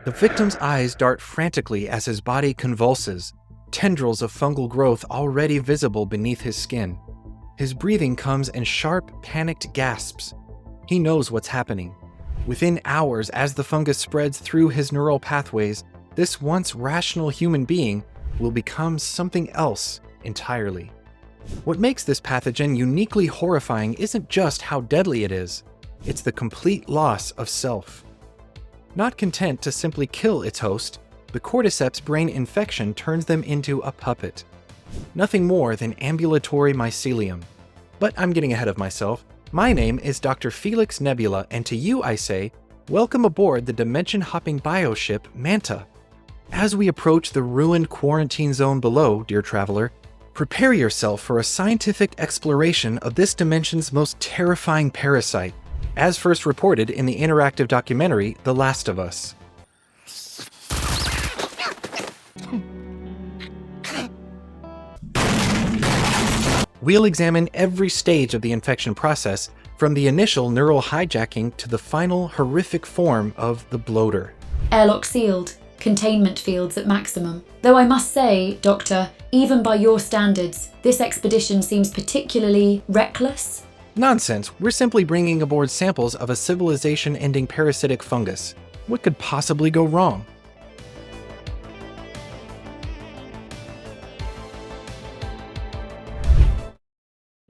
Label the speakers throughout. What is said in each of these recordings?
Speaker 1: The victim's eyes dart frantically as his body convulses, tendrils of fungal growth already visible beneath his skin. His breathing comes in sharp, panicked gasps. He knows what's happening. Within hours, as the fungus spreads through his neural pathways, this once rational human being will become something else entirely. What makes this pathogen uniquely horrifying isn't just how deadly it is, it's the complete loss of self. Not content to simply kill its host, the Cordyceps brain infection turns them into a puppet. Nothing more than ambulatory mycelium. But I'm getting ahead of myself. My name is Dr. Felix Nebula, and to you I say, welcome aboard the dimension-hopping bioship Manta. As we approach the ruined quarantine zone below, dear traveler, prepare yourself for a scientific exploration of this dimension's most terrifying parasite, as first reported in the interactive documentary The Last of Us. We'll examine every stage of the infection process, from the initial neural hijacking to the final horrific form of the bloater.
Speaker 2: Airlock sealed, containment fields at maximum. Though I must say, Doctor, even by your standards, this expedition seems particularly reckless.
Speaker 1: Nonsense, we're simply bringing aboard samples of a civilization-ending parasitic fungus. What could possibly go wrong?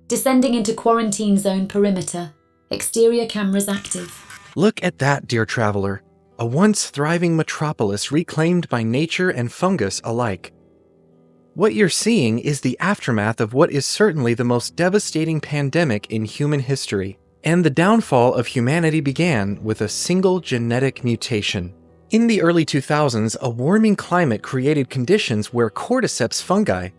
Speaker 2: Descending into quarantine zone perimeter. Exterior cameras active.
Speaker 1: Look at that, dear traveler. A once thriving metropolis reclaimed by nature and fungus alike. What you're seeing is the aftermath of what is certainly the most devastating pandemic in human history. And the downfall of humanity began with a single genetic mutation. In the early 2000s, a warming climate created conditions where Cordyceps fungi,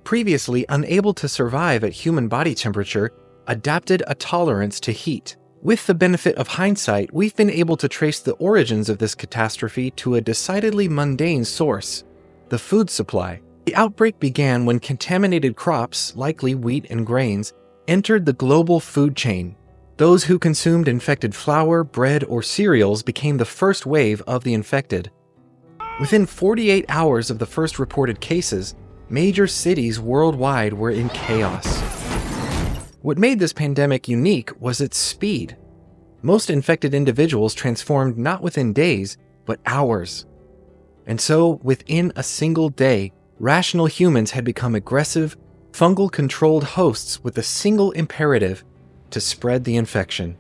Speaker 1: previously unable to survive at human body temperature, adapted a tolerance to heat. With the benefit of hindsight, we've been able to trace the origins of this catastrophe to a decidedly mundane source: the food supply. The outbreak began when contaminated crops, likely wheat and grains, entered the global food chain. Those who consumed infected flour, bread, or cereals became the first wave of the infected. Within 48 hours of the first reported cases, major cities worldwide were in chaos. What made this pandemic unique was its speed. Most infected individuals transformed not within days, but hours. And so, within a single day, rational humans had become aggressive, fungal-controlled hosts with a single imperative: to spread the infection.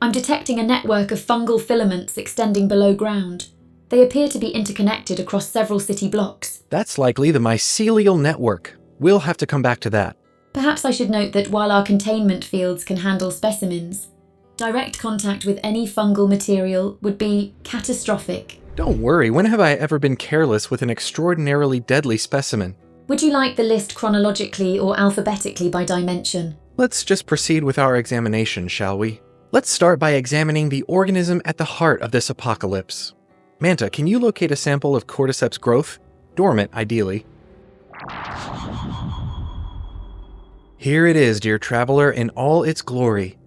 Speaker 2: I'm detecting a network of fungal filaments extending below ground. They appear to be interconnected across several city blocks.
Speaker 1: That's likely the Mycelial Network. We'll have to come back to that.
Speaker 2: Perhaps I should note that while our containment fields can handle specimens, direct contact with any fungal material would be catastrophic.
Speaker 1: Don't worry, when have I ever been careless with an extraordinarily deadly specimen?
Speaker 2: Would you like the list chronologically or alphabetically by dimension?
Speaker 1: Let's just proceed with our examination, shall we? Let's start by examining the organism at the heart of this apocalypse. Manta, can you locate a sample of Cordyceps growth? Dormant, ideally. Here it is, dear traveler, in all its glory.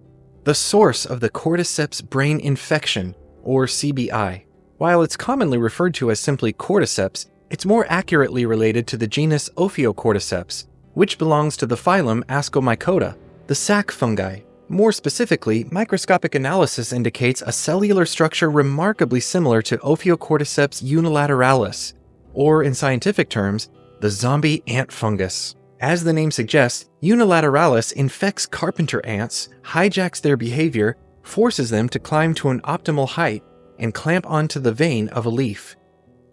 Speaker 1: The source of the Cordyceps brain infection, or CBI. While it's commonly referred to as simply Cordyceps, it's more accurately related to the genus Ophiocordyceps, which belongs to the phylum Ascomycota, the sac fungi. More specifically, microscopic analysis indicates a cellular structure remarkably similar to Ophiocordyceps unilateralis, or in scientific terms, the zombie ant fungus. As the name suggests, unilateralis infects carpenter ants, hijacks their behavior, forces them to climb to an optimal height, and clamp onto the vein of a leaf.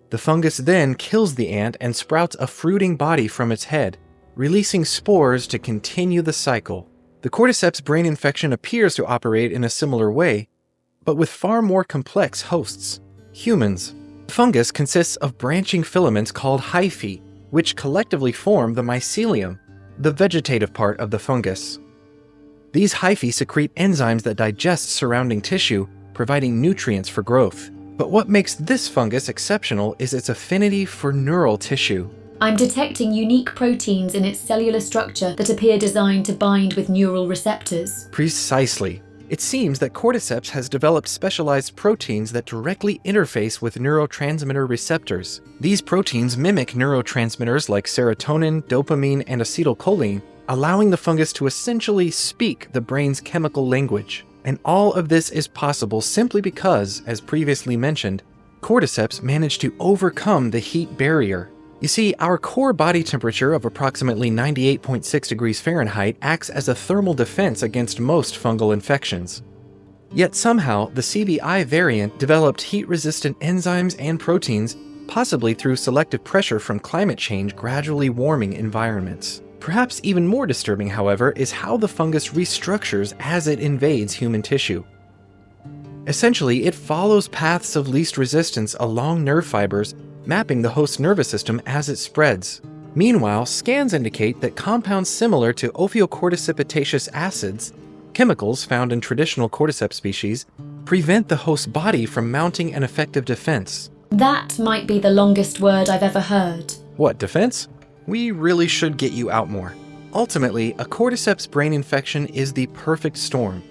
Speaker 1: The fungus then kills the ant and sprouts a fruiting body from its head, releasing spores to continue the cycle. The Cordyceps brain infection appears to operate in a similar way, but with far more complex hosts: humans. The fungus consists of branching filaments called hyphae, which collectively form the mycelium, the vegetative part of the fungus. These hyphae secrete enzymes that digest surrounding tissue, providing nutrients for growth. But what makes this fungus exceptional is its affinity for neural tissue.
Speaker 2: I'm detecting unique proteins in its cellular structure that appear designed to bind with neural receptors.
Speaker 1: Precisely. It seems that Cordyceps has developed specialized proteins that directly interface with neurotransmitter receptors. These proteins mimic neurotransmitters like serotonin, dopamine, and acetylcholine, allowing the fungus to essentially speak the brain's chemical language. And all of this is possible simply because, as previously mentioned, Cordyceps managed to overcome the heat barrier. You see, our core body temperature of approximately 98.6 degrees Fahrenheit acts as a thermal defense against most fungal infections. Yet somehow, the CBI variant developed heat-resistant enzymes and proteins, possibly through selective pressure from climate change gradually warming environments. Perhaps even more disturbing, however, is how the fungus restructures as it invades human tissue. Essentially, it follows paths of least resistance along nerve fibers, mapping the host nervous system as it spreads. Meanwhile, scans indicate that compounds similar to ophiocordycipitaceous acids, chemicals found in traditional cordyceps species, prevent the host body from mounting an effective defense.
Speaker 2: That might be the longest word I've ever heard.
Speaker 1: What, defense? We really should get you out more. Ultimately, a cordyceps brain infection is the perfect storm.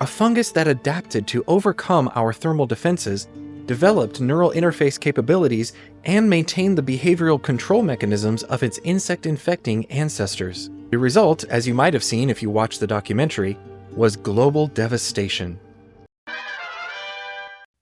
Speaker 1: A fungus that adapted to overcome our thermal defenses, developed neural interface capabilities, and maintained the behavioral control mechanisms of its insect-infecting ancestors. The result, as you might have seen if you watched the documentary, was global devastation.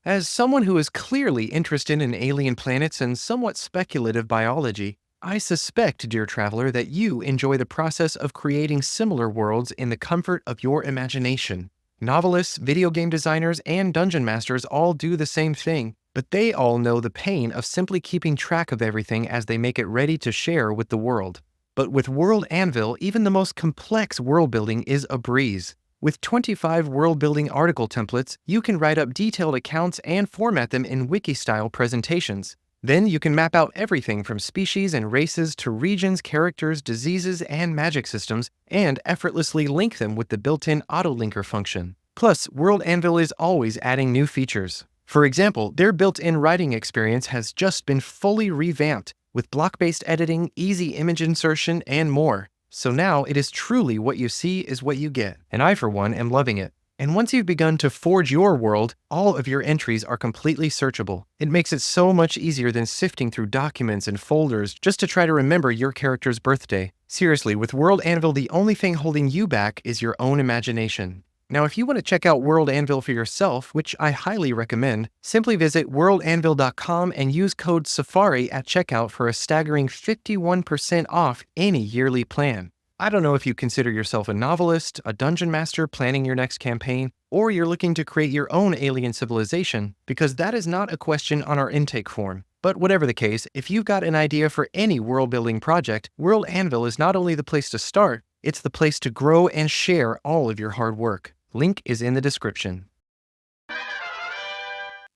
Speaker 1: As someone who is clearly interested in alien planets and somewhat speculative biology, I suspect, dear traveler, that you enjoy the process of creating similar worlds in the comfort of your imagination. Novelists, video game designers, and dungeon masters all do the same thing, but they all know the pain of simply keeping track of everything as they make it ready to share with the world. But with World Anvil, even the most complex world building is a breeze. With 25 world building article templates, you can write up detailed accounts and format them in wiki-style presentations. Then you can map out everything from species and races to regions, characters, diseases, and magic systems, and effortlessly link them with the built-in auto-linker function. Plus, World Anvil is always adding new features. For example, their built-in writing experience has just been fully revamped, with block-based editing, easy image insertion, and more. So now it is truly what you see is what you get, and I, for one, am loving it. And once you've begun to forge your world, all of your entries are completely searchable. It makes it so much easier than sifting through documents and folders just to try to remember your character's birthday. Seriously, with World Anvil, the only thing holding you back is your own imagination. Now, if you want to check out World Anvil for yourself, which I highly recommend, simply visit worldanvil.com and use code SAFARI at checkout for a staggering 51% off any yearly plan. I don't know if you consider yourself a novelist, a dungeon master planning your next campaign, or you're looking to create your own alien civilization, because that is not a question on our intake form. But whatever the case, if you've got an idea for any world-building project, World Anvil is not only the place to start, it's the place to grow and share all of your hard work. Link is in the description.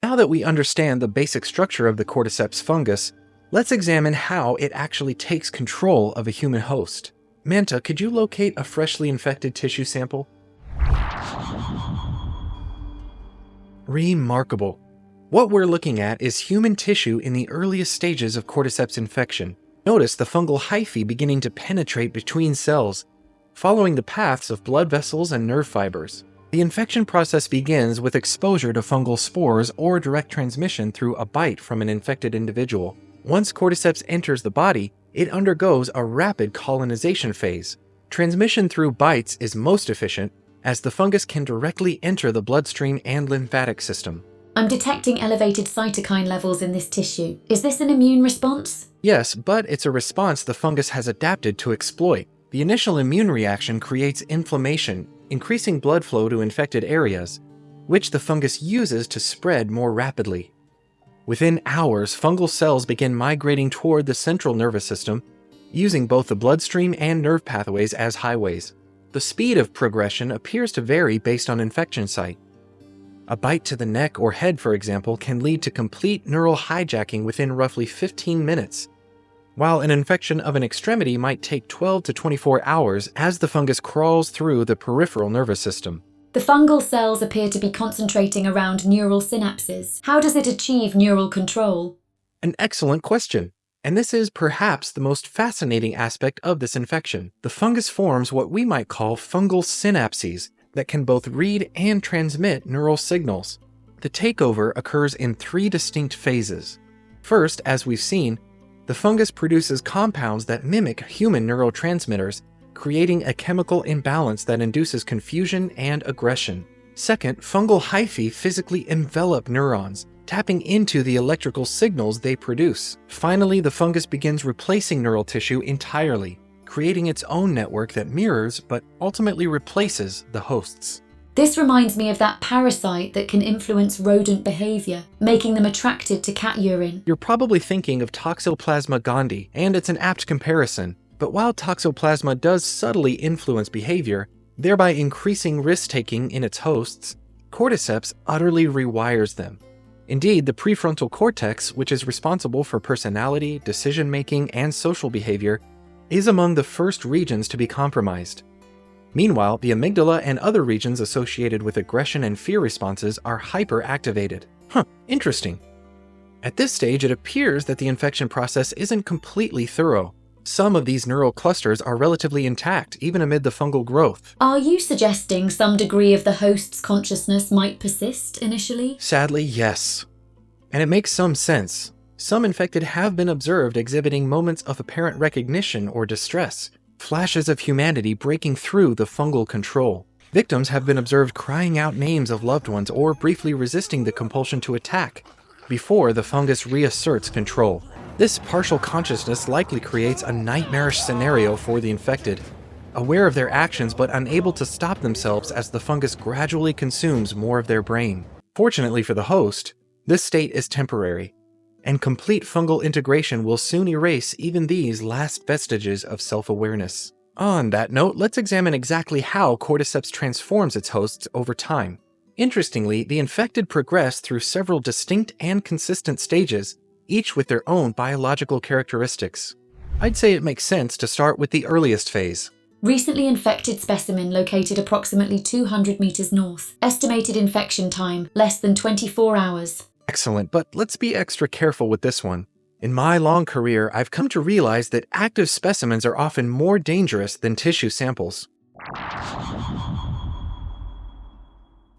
Speaker 1: Now that we understand the basic structure of the Cordyceps fungus, let's examine how it actually takes control of a human host. Manta, could you locate a freshly infected tissue sample? Remarkable. What we're looking at is human tissue in the earliest stages of Cordyceps infection. Notice the fungal hyphae beginning to penetrate between cells, following the paths of blood vessels and nerve fibers. The infection process begins with exposure to fungal spores or direct transmission through a bite from an infected individual. Once Cordyceps enters the body, it undergoes a rapid colonization phase. Transmission through bites is most efficient, as the fungus can directly enter the bloodstream and lymphatic system.
Speaker 2: I'm detecting elevated cytokine levels in this tissue. Is this an immune response?
Speaker 1: Yes, but it's a response the fungus has adapted to exploit. The initial immune reaction creates inflammation, increasing blood flow to infected areas, which the fungus uses to spread more rapidly. Within hours, fungal cells begin migrating toward the central nervous system, using both the bloodstream and nerve pathways as highways. The speed of progression appears to vary based on infection site. A bite to the neck or head, for example, can lead to complete neural hijacking within roughly 15 minutes, while an infection of an extremity might take 12 to 24 hours as the fungus crawls through the peripheral nervous system.
Speaker 2: The fungal cells appear to be concentrating around neural synapses. How does it achieve neural control?
Speaker 1: An excellent question. And this is perhaps the most fascinating aspect of this infection. The fungus forms what we might call fungal synapses that can both read and transmit neural signals. The takeover occurs in 3 distinct phases. First, as we've seen, the fungus produces compounds that mimic human neurotransmitters, creating a chemical imbalance that induces confusion and aggression. Second, fungal hyphae physically envelop neurons, tapping into the electrical signals they produce. Finally, the fungus begins replacing neural tissue entirely, creating its own network that mirrors but ultimately replaces the host's.
Speaker 2: This reminds me of that parasite that can influence rodent behavior, making them attracted to cat urine.
Speaker 1: You're probably thinking of Toxoplasma gondii, and it's an apt comparison. But while Toxoplasma does subtly influence behavior, thereby increasing risk-taking in its hosts, Cordyceps utterly rewires them. Indeed, the prefrontal cortex, which is responsible for personality, decision-making, and social behavior, is among the first regions to be compromised. Meanwhile, the amygdala and other regions associated with aggression and fear responses are hyperactivated. Interesting. At this stage, it appears that the infection process isn't completely thorough. Some of these neural clusters are relatively intact, even amid the fungal growth.
Speaker 2: Are you suggesting some degree of the host's consciousness might persist initially?
Speaker 1: Sadly, yes. And it makes some sense. Some infected have been observed exhibiting moments of apparent recognition or distress, flashes of humanity breaking through the fungal control. Victims have been observed crying out names of loved ones or briefly resisting the compulsion to attack, before the fungus reasserts control. This partial consciousness likely creates a nightmarish scenario for the infected, aware of their actions but unable to stop themselves as the fungus gradually consumes more of their brain. Fortunately for the host, this state is temporary, and complete fungal integration will soon erase even these last vestiges of self-awareness. On that note, let's examine exactly how Cordyceps transforms its hosts over time. Interestingly, the infected progress through several distinct and consistent stages, each with their own biological characteristics. I'd say it makes sense to start with the earliest phase.
Speaker 2: Recently infected specimen located approximately 200 meters north. Estimated infection time, less than 24 hours.
Speaker 1: Excellent, but let's be extra careful with this one. In my long career, I've come to realize that active specimens are often more dangerous than tissue samples.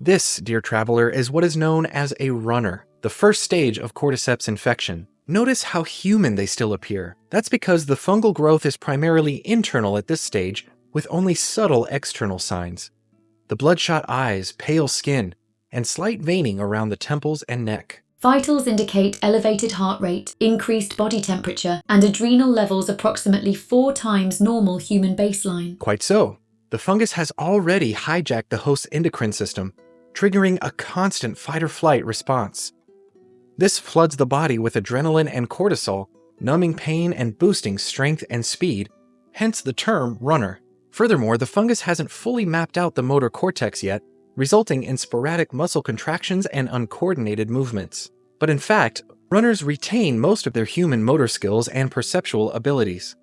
Speaker 1: This, dear traveler, is what is known as a runner, the first stage of Cordyceps infection. Notice how human they still appear. That's because the fungal growth is primarily internal at this stage, with only subtle external signs. The bloodshot eyes, pale skin, and slight veining around the temples and neck.
Speaker 2: Vitals indicate elevated heart rate, increased body temperature, and adrenal levels approximately 4 times normal human baseline.
Speaker 1: Quite so. The fungus has already hijacked the host's endocrine system, triggering a constant fight-or-flight response. This floods the body with adrenaline and cortisol, numbing pain and boosting strength and speed, hence the term runner. Furthermore, the fungus hasn't fully mapped out the motor cortex yet, resulting in sporadic muscle contractions and uncoordinated movements. But in fact, runners retain most of their human motor skills and perceptual abilities.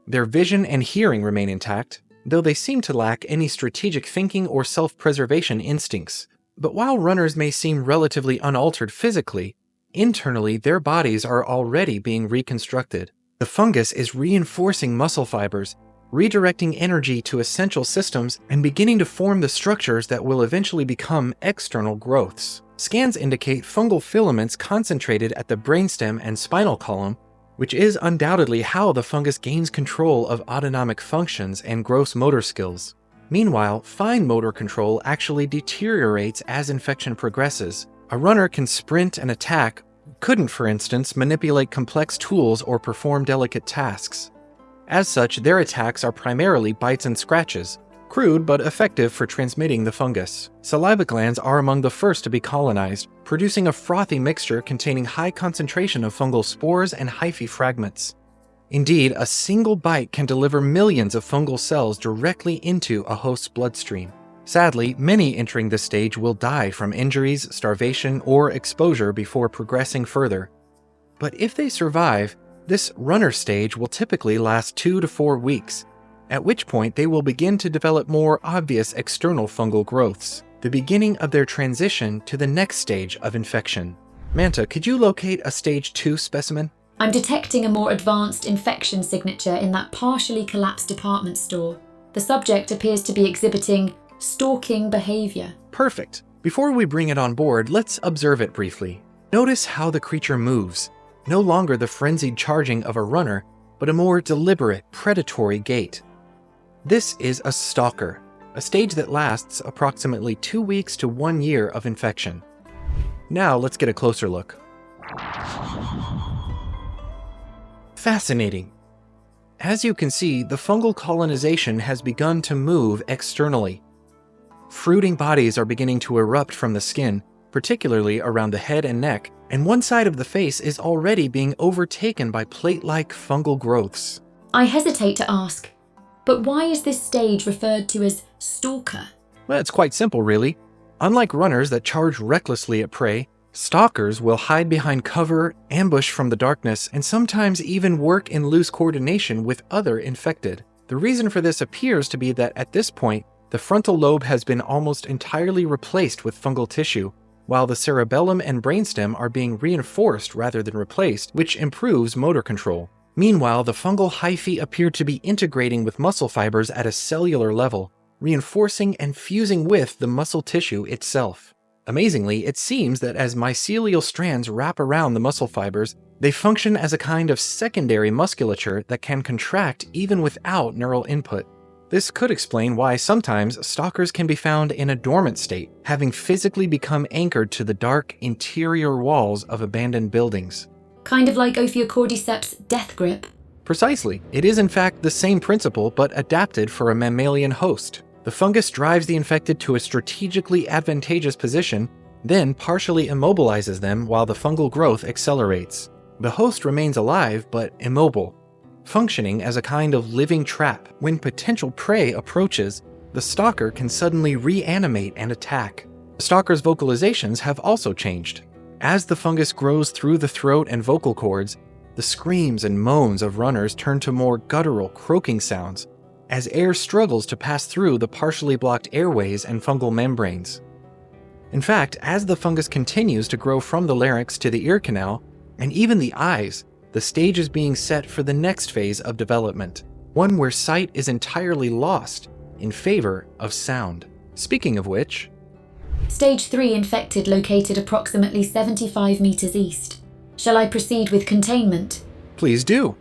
Speaker 1: Their vision and hearing remain intact, though they seem to lack any strategic thinking or self-preservation instincts. But while runners may seem relatively unaltered physically, internally their bodies are already being reconstructed. The fungus is reinforcing muscle fibers, redirecting energy to essential systems, and beginning to form the structures that will eventually become external growths. Scans indicate fungal filaments concentrated at the brainstem and spinal column, which is undoubtedly how the fungus gains control of autonomic functions and gross motor skills. Meanwhile, fine motor control actually deteriorates as infection progresses. A runner can sprint and attack, couldn't, for instance, manipulate complex tools or perform delicate tasks. As such, their attacks are primarily bites and scratches, crude but effective for transmitting the fungus. Saliva glands are among the first to be colonized, producing a frothy mixture containing high concentration of fungal spores and hyphae fragments. Indeed, a single bite can deliver millions of fungal cells directly into a host's bloodstream. Sadly, many entering this stage will die from injuries, starvation, or exposure before progressing further. But if they survive, this runner stage will typically last 2 to 4 weeks, at which point they will begin to develop more obvious external fungal growths, the beginning of their transition to the next stage of infection. Manta, could you locate a stage 2 specimen?
Speaker 2: I'm detecting a more advanced infection signature in that partially collapsed department store. The subject appears to be exhibiting stalking behavior.
Speaker 1: Perfect. Before we bring it on board, let's observe it briefly. Notice how the creature moves. No longer the frenzied charging of a runner, but a more deliberate, predatory gait. This is a stalker, a stage that lasts approximately 2 weeks to 1 year of infection. Now let's get a closer look. Fascinating. As you can see, the fungal colonization has begun to move externally. Fruiting bodies are beginning to erupt from the skin, particularly around the head and neck, and one side of the face is already being overtaken by plate-like fungal growths.
Speaker 2: I hesitate to ask, but why is this stage referred to as stalker?
Speaker 1: Well, it's quite simple, really. Unlike runners that charge recklessly at prey, stalkers will hide behind cover, ambush from the darkness, and sometimes even work in loose coordination with other infected. The reason for this appears to be that at this point, the frontal lobe has been almost entirely replaced with fungal tissue, while the cerebellum and brainstem are being reinforced rather than replaced, which improves motor control. Meanwhile, the fungal hyphae appear to be integrating with muscle fibers at a cellular level, reinforcing and fusing with the muscle tissue itself. Amazingly, it seems that as mycelial strands wrap around the muscle fibers, they function as a kind of secondary musculature that can contract even without neural input. This could explain why sometimes stalkers can be found in a dormant state, having physically become anchored to the dark interior walls of abandoned buildings.
Speaker 2: Kind of like Cordyceps' death grip.
Speaker 1: Precisely. It is in fact the same principle, but adapted for a mammalian host. The fungus drives the infected to a strategically advantageous position, then partially immobilizes them while the fungal growth accelerates. The host remains alive, but immobile, functioning as a kind of living trap. When potential prey approaches, the stalker can suddenly reanimate and attack. The stalker's vocalizations have also changed. As the fungus grows through the throat and vocal cords, the screams and moans of runners turn to more guttural, croaking sounds, as air struggles to pass through the partially blocked airways and fungal membranes. In fact, as the fungus continues to grow from the larynx to the ear canal, and even the eyes, the stage is being set for the next phase of development, one where sight is entirely lost in favor of sound. Speaking of which,
Speaker 2: Stage 3 infected located approximately 75 meters east. Shall I proceed with containment?
Speaker 1: please do.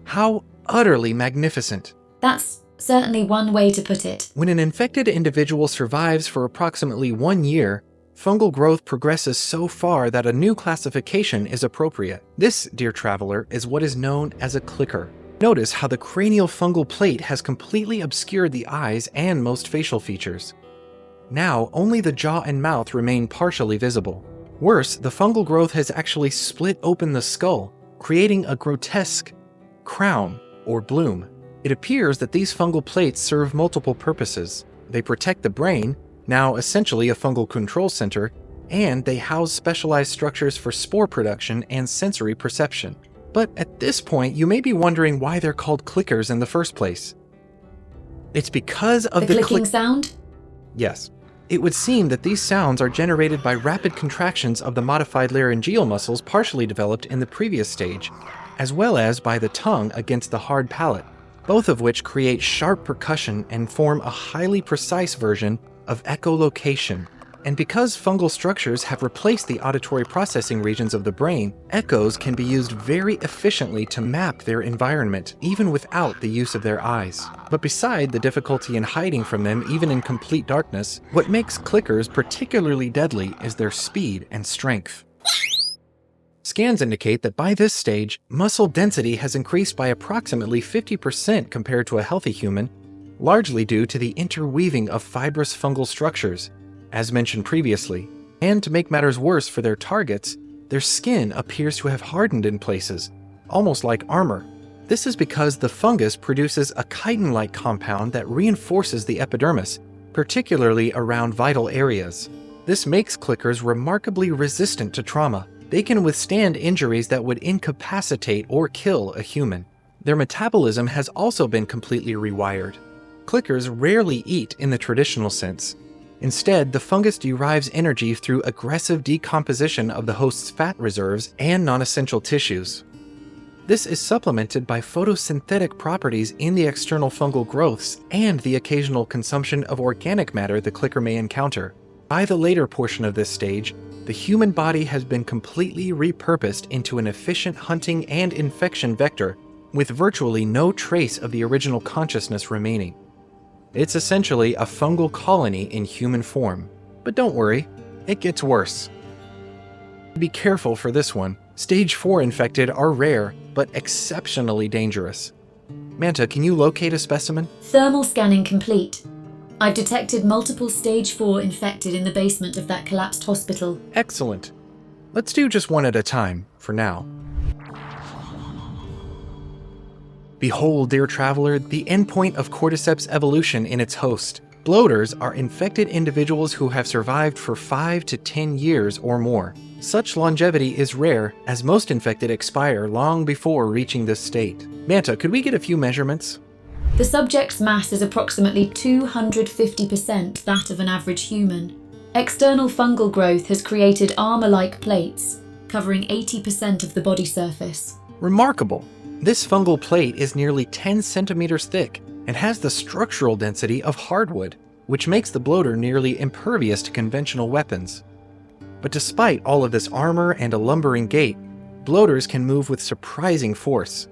Speaker 1: How utterly magnificent.
Speaker 2: That's certainly one way to put it.
Speaker 1: When an infected individual survives for approximately 1 year, fungal growth progresses so far that a new classification is appropriate. This, dear traveler, is what is known as a clicker. Notice how the cranial fungal plate has completely obscured the eyes and most facial features. Now, only the jaw and mouth remain partially visible. Worse, the fungal growth has actually split open the skull, creating a grotesque crown or bloom. It appears that these fungal plates serve multiple purposes. They protect the brain, now essentially a fungal control center, and they house specialized structures for spore production and sensory perception. But at this point, you may be wondering why they're called clickers in the first place. It's because of
Speaker 2: the clicking sound?
Speaker 1: Yes. It would seem that these sounds are generated by rapid contractions of the modified laryngeal muscles partially developed in the previous stage, as well as by the tongue against the hard palate, both of which create sharp percussion and form a highly precise version of echolocation. And because fungal structures have replaced the auditory processing regions of the brain, echoes can be used very efficiently to map their environment, even without the use of their eyes. But beside the difficulty in hiding from them even in complete darkness, what makes clickers particularly deadly is their speed and strength. Scans indicate that by this stage, muscle density has increased by approximately 50% compared to a healthy human, largely due to the interweaving of fibrous fungal structures, as mentioned previously. And to make matters worse for their targets, their skin appears to have hardened in places, almost like armor. This is because the fungus produces a chitin-like compound that reinforces the epidermis, particularly around vital areas. This makes clickers remarkably resistant to trauma. They can withstand injuries that would incapacitate or kill a human. Their metabolism has also been completely rewired. Clickers rarely eat in the traditional sense. Instead, the fungus derives energy through aggressive decomposition of the host's fat reserves and non-essential tissues. This is supplemented by photosynthetic properties in the external fungal growths and the occasional consumption of organic matter the clicker may encounter. By the later portion of this stage, the human body has been completely repurposed into an efficient hunting and infection vector, with virtually no trace of the original consciousness remaining. It's essentially a fungal colony in human form. But don't worry, it gets worse. Be careful for this one. Stage 4 infected are rare, but exceptionally dangerous. Manta, can you locate a specimen?
Speaker 2: Thermal scanning complete. I've detected multiple stage 4 infected in the basement of that collapsed hospital.
Speaker 1: Excellent. Let's do just one at a time, for now. Behold, dear traveler, the endpoint of Cordyceps evolution in its host. Bloaters are infected individuals who have survived for 5 to 10 years or more. Such longevity is rare, as most infected expire long before reaching this state. Manta, could we get a few measurements?
Speaker 2: The subject's mass is approximately 250% that of an average human. External fungal growth has created armor-like plates, covering 80% of the body surface.
Speaker 1: Remarkable! This fungal plate is nearly 10 centimeters thick and has the structural density of hardwood, which makes the bloater nearly impervious to conventional weapons. But despite all of this armor and a lumbering gait, bloaters can move with surprising force.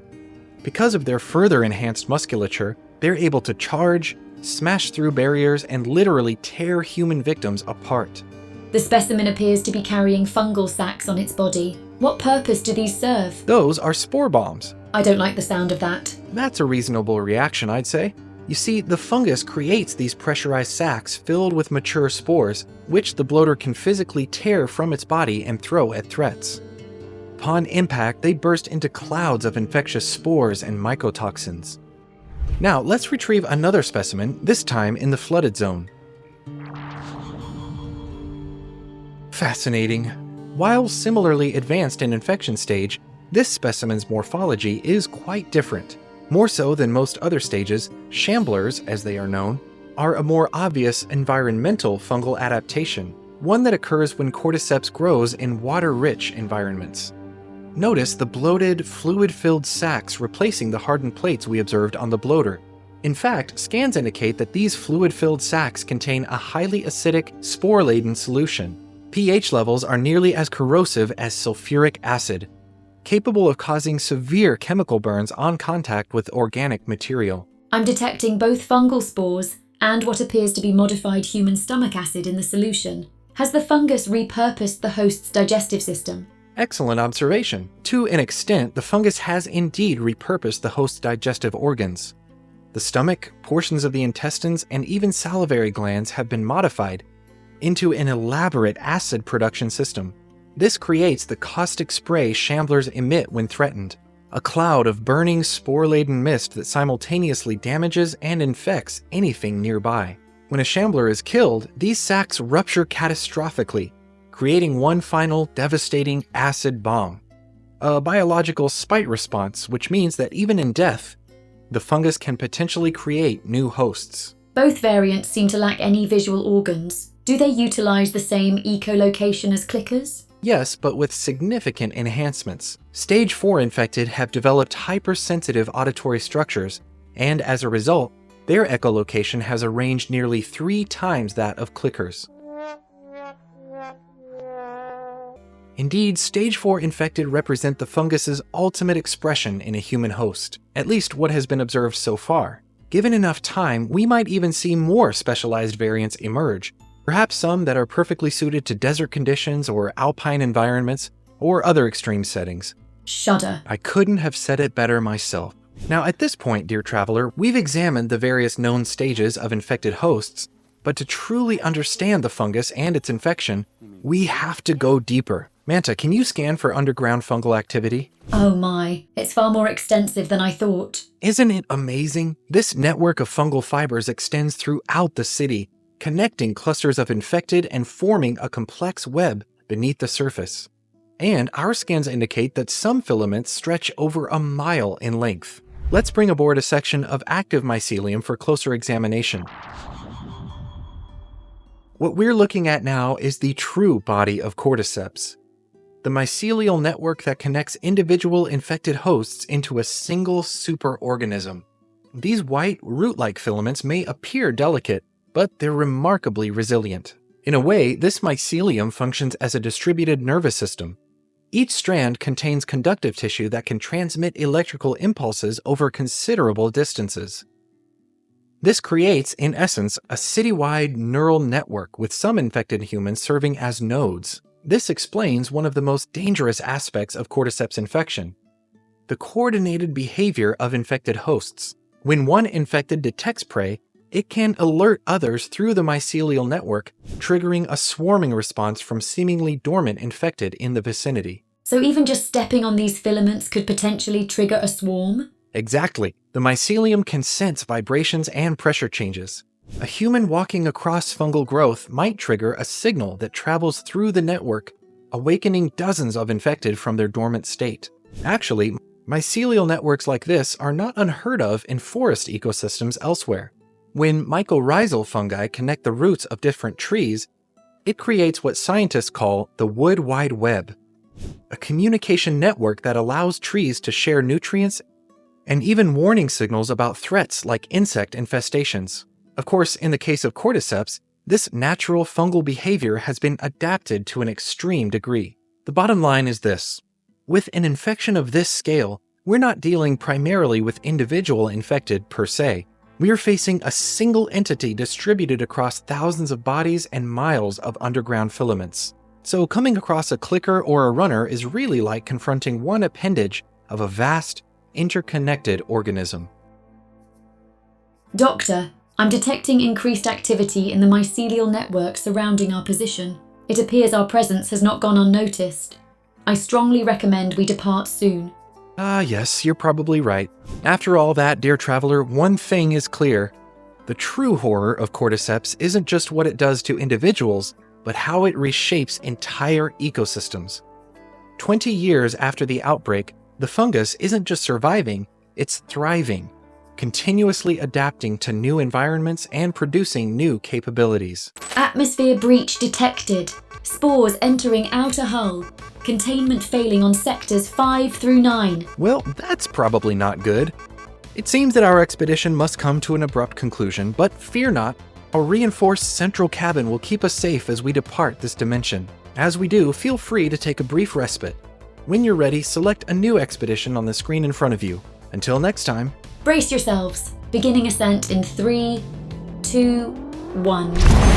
Speaker 1: Because of their further enhanced musculature, they're able to charge, smash through barriers, and literally tear human victims apart.
Speaker 2: The specimen appears to be carrying fungal sacs on its body. What purpose do these serve?
Speaker 1: Those are spore bombs.
Speaker 2: I don't like the sound of that.
Speaker 1: That's a reasonable reaction, I'd say. You see, the fungus creates these pressurized sacs filled with mature spores, which the bloater can physically tear from its body and throw at threats. Upon impact, they burst into clouds of infectious spores and mycotoxins. Now, let's retrieve another specimen, this time in the flooded zone. Fascinating. While similarly advanced in infection stage, this specimen's morphology is quite different. More so than most other stages, shamblers, as they are known, are a more obvious environmental fungal adaptation, one that occurs when Cordyceps grows in water-rich environments. Notice the bloated, fluid-filled sacs replacing the hardened plates we observed on the bloater. In fact, scans indicate that these fluid-filled sacs contain a highly acidic, spore-laden solution. pH levels are nearly as corrosive as sulfuric acid, capable of causing severe chemical burns on contact with organic material.
Speaker 2: I'm detecting both fungal spores and what appears to be modified human stomach acid in the solution. Has the fungus repurposed the host's digestive system?
Speaker 1: Excellent observation. To an extent, the fungus has indeed repurposed the host's digestive organs. The stomach, portions of the intestines, and even salivary glands have been modified into an elaborate acid production system. This creates the caustic spray shamblers emit when threatened, a cloud of burning, spore-laden mist that simultaneously damages and infects anything nearby. When a shambler is killed, these sacs rupture catastrophically, creating one final, devastating acid bomb. A biological spite response, which means that even in death, the fungus can potentially create new hosts.
Speaker 2: Both variants seem to lack any visual organs. Do they utilize the same echolocation as clickers?
Speaker 1: Yes, but with significant enhancements. Stage 4 infected have developed hypersensitive auditory structures, and as a result, their echolocation has a range nearly 3 times that of clickers. Indeed, Stage 4 infected represent the fungus's ultimate expression in a human host, at least what has been observed so far. Given enough time, we might even see more specialized variants emerge, perhaps some that are perfectly suited to desert conditions or alpine environments or other extreme settings.
Speaker 2: Shudder.
Speaker 1: I couldn't have said it better myself. Now at this point, dear traveler, we've examined the various known stages of infected hosts, but to truly understand the fungus and its infection, we have to go deeper. Manta, can you scan for underground fungal activity?
Speaker 2: Oh my, it's far more extensive than I thought.
Speaker 1: Isn't it amazing? This network of fungal fibers extends throughout the city, connecting clusters of infected and forming a complex web beneath the surface. And our scans indicate that some filaments stretch over a mile in length. Let's bring aboard a section of active mycelium for closer examination. What we're looking at now is the true body of Cordyceps. the mycelial network that connects individual infected hosts into a single superorganism. These white, root-like filaments may appear delicate, but they're remarkably resilient. In a way, this mycelium functions as a distributed nervous system. Each strand contains conductive tissue that can transmit electrical impulses over considerable distances. This creates, in essence, a citywide neural network with some infected humans serving as nodes. This explains one of the most dangerous aspects of Cordyceps infection: the coordinated behavior of infected hosts. When one infected detects prey, it can alert others through the mycelial network, triggering a swarming response from seemingly dormant infected in the vicinity.
Speaker 2: So even just stepping on these filaments could potentially trigger a swarm?
Speaker 1: Exactly. The mycelium can sense vibrations and pressure changes. A human walking across fungal growth might trigger a signal that travels through the network, awakening dozens of infected from their dormant state. Actually, mycelial networks like this are not unheard of in forest ecosystems elsewhere. When mycorrhizal fungi connect the roots of different trees, it creates what scientists call the wood wide web, a communication network that allows trees to share nutrients and even warning signals about threats like insect infestations. Of course, in the case of Cordyceps, this natural fungal behavior has been adapted to an extreme degree. The bottom line is this: with an infection of this scale, we're not dealing primarily with individual infected per se. We are facing a single entity distributed across thousands of bodies and miles of underground filaments. So coming across a clicker or a runner is really like confronting one appendage of a vast, interconnected organism.
Speaker 2: Doctor, I'm detecting increased activity in the mycelial network surrounding our position. It appears our presence has not gone unnoticed. I strongly recommend we depart soon.
Speaker 1: Yes, you're probably right. After all that, dear traveler, one thing is clear. The true horror of Cordyceps isn't just what it does to individuals, but how it reshapes entire ecosystems. 20 years after the outbreak, the fungus isn't just surviving, it's thriving, continuously adapting to new environments and producing new capabilities.
Speaker 2: Atmosphere breach detected. Spores entering outer hull. Containment failing on sectors 5 through 9.
Speaker 1: Well, that's probably not good. It seems that our expedition must come to an abrupt conclusion, but fear not, a reinforced central cabin will keep us safe as we depart this dimension. As we do, feel free to take a brief respite. When you're ready, select a new expedition on the screen in front of you. Until next time,
Speaker 2: Brace yourselves. Beginning ascent in 3, 2, 1.